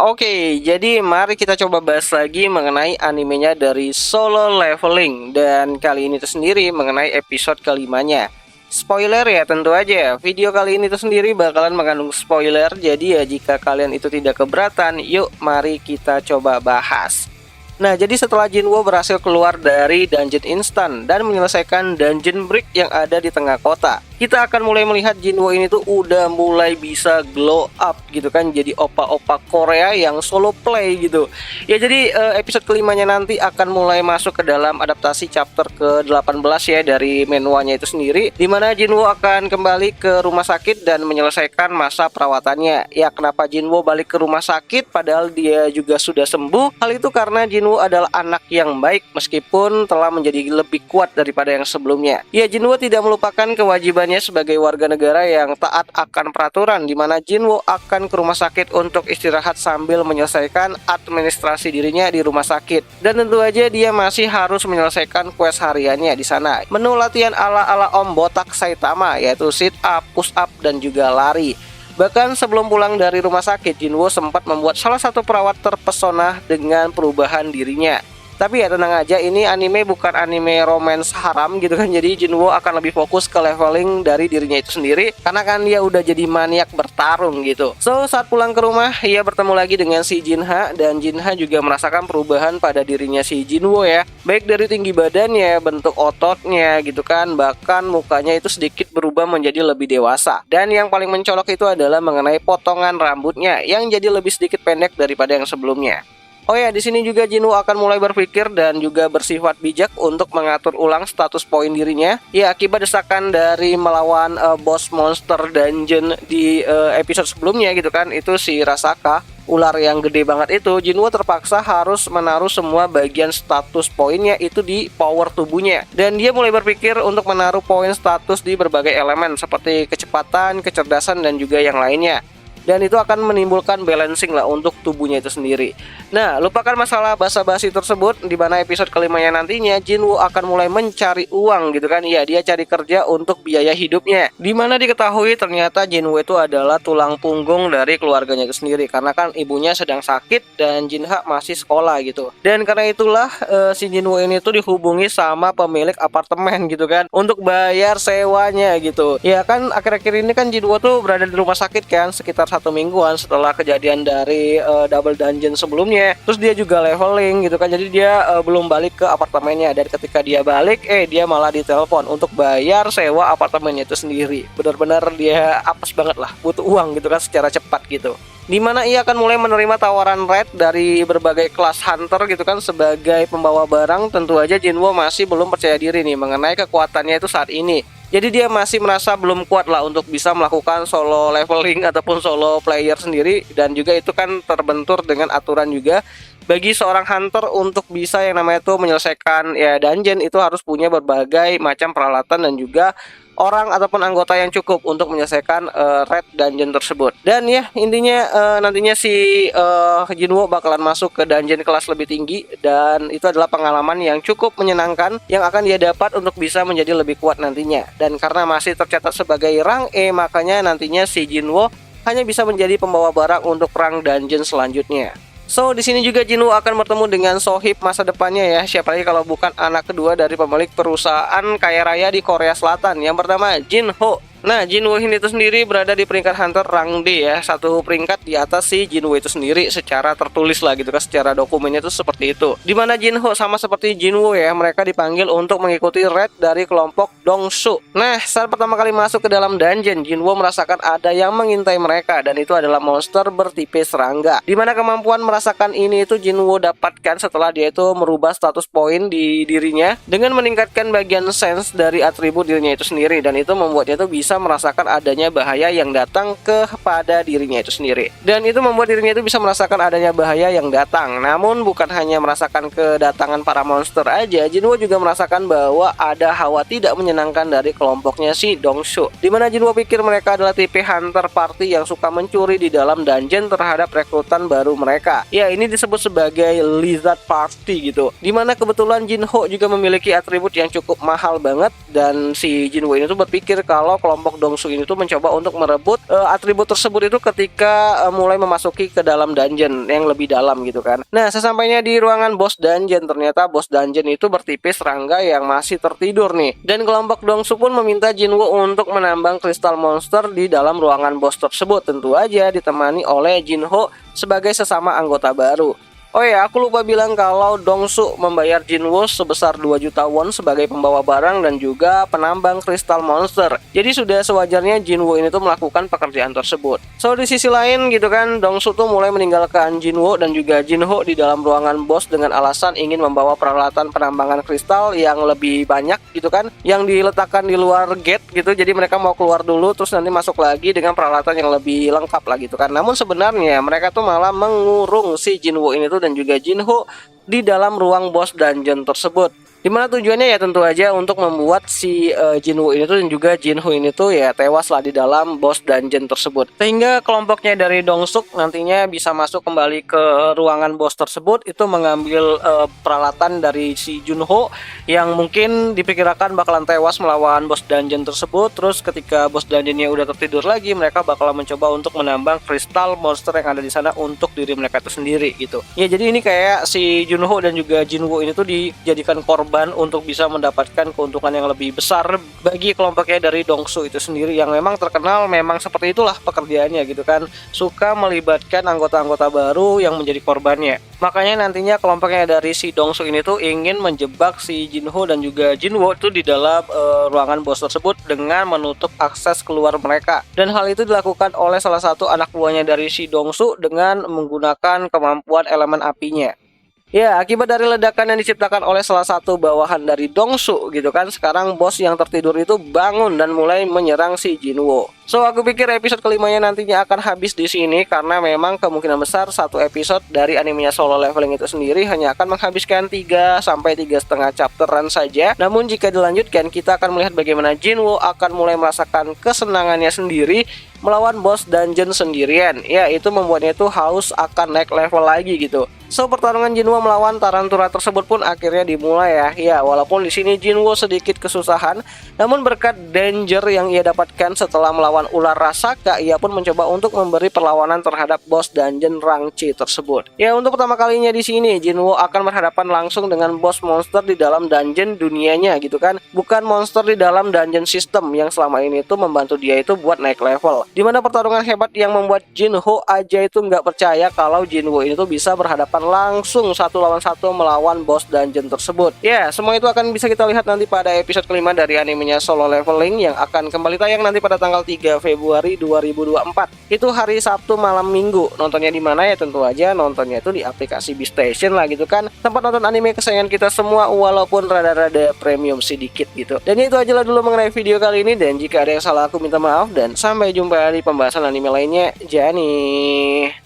Oke, jadi mari kita coba bahas lagi mengenai animenya dari Solo Leveling. Dan kali ini tuh sendiri mengenai episode kelimanya. Spoiler ya, tentu aja video kali ini tuh sendiri bakalan mengandung spoiler. Jadi ya jika kalian itu tidak keberatan, yuk mari kita coba bahas. Nah, jadi setelah Jinwo berhasil keluar dari dungeon instan dan menyelesaikan dungeon break yang ada di tengah kota, kita akan mulai melihat Jinwo ini tuh udah mulai bisa glow up gitu kan, jadi opa-opa Korea yang solo play gitu. Ya jadi episode kelimanya nanti akan mulai masuk ke dalam adaptasi chapter ke-18 ya dari manualnya itu sendiri, dimana Jinwo akan kembali ke rumah sakit dan menyelesaikan masa perawatannya. Ya, kenapa Jinwo balik ke rumah sakit padahal dia juga sudah sembuh? Hal itu karena Jinwo adalah anak yang baik meskipun telah menjadi lebih kuat daripada yang sebelumnya. Ya, Jinwo tidak melupakan kewajiban sebagai warga negara yang taat akan peraturan, di mana Jinwo akan ke rumah sakit untuk istirahat sambil menyelesaikan administrasi dirinya di rumah sakit. Dan tentu aja dia masih harus menyelesaikan quest hariannya di sana. Menu latihan ala-ala Om Botak Saitama, yaitu sit up, push up, dan juga lari. Bahkan sebelum pulang dari rumah sakit, Jinwo sempat membuat salah satu perawat terpesona dengan perubahan dirinya. Tapi ya tenang aja, ini anime bukan anime romance haram gitu kan. Jadi Jinwo akan lebih fokus ke leveling dari dirinya itu sendiri, karena kan dia udah jadi maniak bertarung gitu. So saat pulang ke rumah, ia bertemu lagi dengan si Jinha. Dan Jinha juga merasakan perubahan pada dirinya si Jinwo ya, baik dari tinggi badannya, bentuk ototnya gitu kan, bahkan mukanya itu sedikit berubah menjadi lebih dewasa. Dan yang paling mencolok itu adalah mengenai potongan rambutnya yang jadi lebih sedikit pendek daripada yang sebelumnya. Oh ya, di sini juga Jinwo akan mulai berpikir dan juga bersifat bijak untuk mengatur ulang status poin dirinya. Ya, akibat desakan dari melawan boss monster dungeon di episode sebelumnya gitu kan, itu si Rasaka, ular yang gede banget itu, Jinwo terpaksa harus menaruh semua bagian status poinnya itu di power tubuhnya. Dan dia mulai berpikir untuk menaruh poin status di berbagai elemen seperti kecepatan, kecerdasan, dan juga yang lainnya. Dan itu akan menimbulkan balancing lah untuk tubuhnya itu sendiri. Nah, lupakan masalah basa-basi tersebut, di mana episode kelimanya nantinya Jinwo akan mulai mencari uang gitu kan. Iya, dia cari kerja untuk biaya hidupnya. Di mana diketahui ternyata Jinwo itu adalah tulang punggung dari keluarganya itu sendiri, karena kan ibunya sedang sakit dan Jinha masih sekolah gitu. Dan karena itulah si Jinwo ini tuh dihubungi sama pemilik apartemen gitu kan, untuk bayar sewanya gitu. Ya kan akhir-akhir ini kan Jinwo tuh berada di rumah sakit kan, sekitar 1 mingguan setelah kejadian dari double dungeon sebelumnya. Terus dia juga leveling gitu kan, jadi dia belum balik ke apartemennya. Dan ketika dia balik, dia malah ditelepon untuk bayar sewa apartemennya itu sendiri. Benar-benar dia apes banget lah, butuh uang gitu kan secara cepat gitu. Dimana ia akan mulai menerima tawaran raid dari berbagai kelas hunter gitu kan sebagai pembawa barang. Tentu aja Jinwo masih belum percaya diri nih mengenai kekuatannya itu saat ini. Jadi dia masih merasa belum kuat lah untuk bisa melakukan solo leveling ataupun solo player sendiri. Dan juga itu kan terbentur dengan aturan juga, bagi seorang hunter untuk bisa yang namanya tuh menyelesaikan ya dungeon itu harus punya berbagai macam peralatan dan juga orang ataupun anggota yang cukup untuk menyelesaikan raid dungeon tersebut. Dan ya intinya nantinya si Jinwo bakalan masuk ke dungeon kelas lebih tinggi, dan itu adalah pengalaman yang cukup menyenangkan yang akan dia dapat untuk bisa menjadi lebih kuat nantinya. Dan karena masih tercatat sebagai rang E, makanya nantinya si Jinwo hanya bisa menjadi pembawa barang untuk rang dungeon selanjutnya. So, di sini juga Jinwo akan bertemu dengan sohib masa depannya ya. Siapa lagi kalau bukan anak kedua dari pemilik perusahaan kaya raya di Korea Selatan yang bernama Jinho. Nah, Jinwo ini itu sendiri berada di peringkat hunter rang D ya, satu peringkat di atas si Jinwo itu sendiri secara tertulis lah gitu kan, secara dokumennya itu seperti itu. Dimana Jinho sama seperti Jinwo ya, mereka dipanggil untuk mengikuti raid dari kelompok Dongsu. Nah, saat pertama kali masuk ke dalam dungeon, Jinwo merasakan ada yang mengintai mereka, dan itu adalah monster bertipe serangga. Dimana kemampuan merasakan ini itu Jinwo dapatkan setelah dia itu merubah status poin di dirinya dengan meningkatkan bagian sense dari atribut dirinya itu sendiri, dan itu membuatnya itu bisa merasakan adanya bahaya yang datang kepada dirinya itu sendiri. Dan itu membuat dirinya itu bisa merasakan adanya bahaya yang datang. Namun bukan hanya merasakan kedatangan para monster aja, Jinwo juga merasakan bahwa ada hawa tidak menyenangkan dari kelompoknya si Dongsu. Dimana Jinwo pikir mereka adalah tipe hunter party yang suka mencuri di dalam dungeon terhadap rekrutan baru mereka. Ya, ini disebut sebagai lizard party gitu. Dimana kebetulan Jinho juga memiliki atribut yang cukup mahal banget, dan si Jinwo ini tuh berpikir kalau kelompok kelompok Dongsu ini tuh mencoba untuk merebut atribut tersebut itu ketika mulai memasuki ke dalam dungeon yang lebih dalam gitu kan. Nah, sesampainya di ruangan bos dungeon, ternyata bos dungeon itu bertipis serangga yang masih tertidur nih. Dan kelompok Dongsu pun meminta Jinwoo untuk menambang kristal monster di dalam ruangan bos tersebut, tentu aja ditemani oleh Jinho sebagai sesama anggota baru. Oh ya, aku lupa bilang kalau Dongsu membayar Jinwoo sebesar 2 juta won sebagai pembawa barang dan juga penambang kristal monster. Jadi sudah sewajarnya Jinwoo ini tuh melakukan pekerjaan tersebut. So di sisi lain gitu kan, Dongsu tuh mulai meninggalkan Jinwoo dan juga Jinho di dalam ruangan bos dengan alasan ingin membawa peralatan penambangan kristal yang lebih banyak gitu kan, yang diletakkan di luar gate gitu. Jadi mereka mau keluar dulu terus nanti masuk lagi dengan peralatan yang lebih lengkap lah gitu kan. Namun sebenarnya mereka tuh malah mengurung si Jinwoo ini tuh dan juga Jinho di dalam ruang bos dungeon tersebut. Dimana tujuannya ya tentu aja untuk membuat si Jinwoo ini tuh dan juga Jinho ini tuh ya tewas lah di dalam bos dungeon tersebut. Sehingga kelompoknya dari Dongsuk nantinya bisa masuk kembali ke ruangan bos tersebut, itu mengambil peralatan dari si Junho yang mungkin diperkirakan bakalan tewas melawan bos dungeon tersebut. Terus ketika bos dungeonnya udah tertidur lagi, mereka bakalan mencoba untuk menambang kristal monster yang ada di sana untuk diri mereka itu sendiri gitu. Ya jadi ini kayak si Junho dan juga Jinwoo ini tuh dijadikan korban untuk bisa mendapatkan keuntungan yang lebih besar bagi kelompoknya dari Dongsu itu sendiri, yang memang terkenal memang seperti itulah pekerjaannya gitu kan, suka melibatkan anggota-anggota baru yang menjadi korbannya. Makanya nantinya kelompoknya dari si Dongsu ini tuh ingin menjebak si Jinho dan juga Jinwoo itu di dalam ruangan bos tersebut dengan menutup akses keluar mereka. Dan hal itu dilakukan oleh salah satu anak buahnya dari si Dongsu dengan menggunakan kemampuan elemen apinya. Ya, akibat dari ledakan yang diciptakan oleh salah satu bawahan dari Dongsu gitu kan, sekarang bos yang tertidur itu bangun dan mulai menyerang si Jinwoo. So, aku pikir episode kelimanya nantinya akan habis di sini karena memang kemungkinan besar satu episode dari animenya Solo Leveling itu sendiri hanya akan menghabiskan 3 sampai 3,5 chapteran saja. Namun jika dilanjutkan, kita akan melihat bagaimana Jinwoo akan mulai merasakan kesenangannya sendiri melawan bos dungeon sendirian. Ya, itu membuatnya itu haus akan naik level lagi gitu. So, pertarungan Jinwoo melawan Tarantura tersebut pun akhirnya dimulai ya. Ya, walaupun di sini Jinwoo sedikit kesusahan, namun berkat danger yang ia dapatkan setelah melawan ular Rasaka, ia pun mencoba untuk memberi perlawanan terhadap bos dungeon Rang C tersebut. Ya, untuk pertama kalinya di sini Jinwoo akan berhadapan langsung dengan bos monster di dalam dungeon dunianya gitu kan. Bukan monster di dalam dungeon system yang selama ini itu membantu dia itu buat naik level. Dimana pertarungan hebat yang membuat Jinho aja itu nggak percaya kalau Jinwoo ini tuh bisa berhadapan langsung 1 lawan 1 melawan bos dungeon tersebut. Ya, semua itu akan bisa kita lihat nanti pada episode kelima dari animenya Solo Leveling yang akan kembali tayang nanti pada tanggal 3 Februari 2024. Itu hari Sabtu malam Minggu. Nontonnya di mana ya? Tentu aja nontonnya itu di aplikasi Beastation lah gitu kan. Tempat nonton anime kesayangan kita semua walaupun rada-rada premium sedikit gitu. Dan itu aja lah dulu mengenai video kali ini, dan jika ada yang salah aku minta maaf dan sampai jumpa di pembahasan anime lainnya. Jani.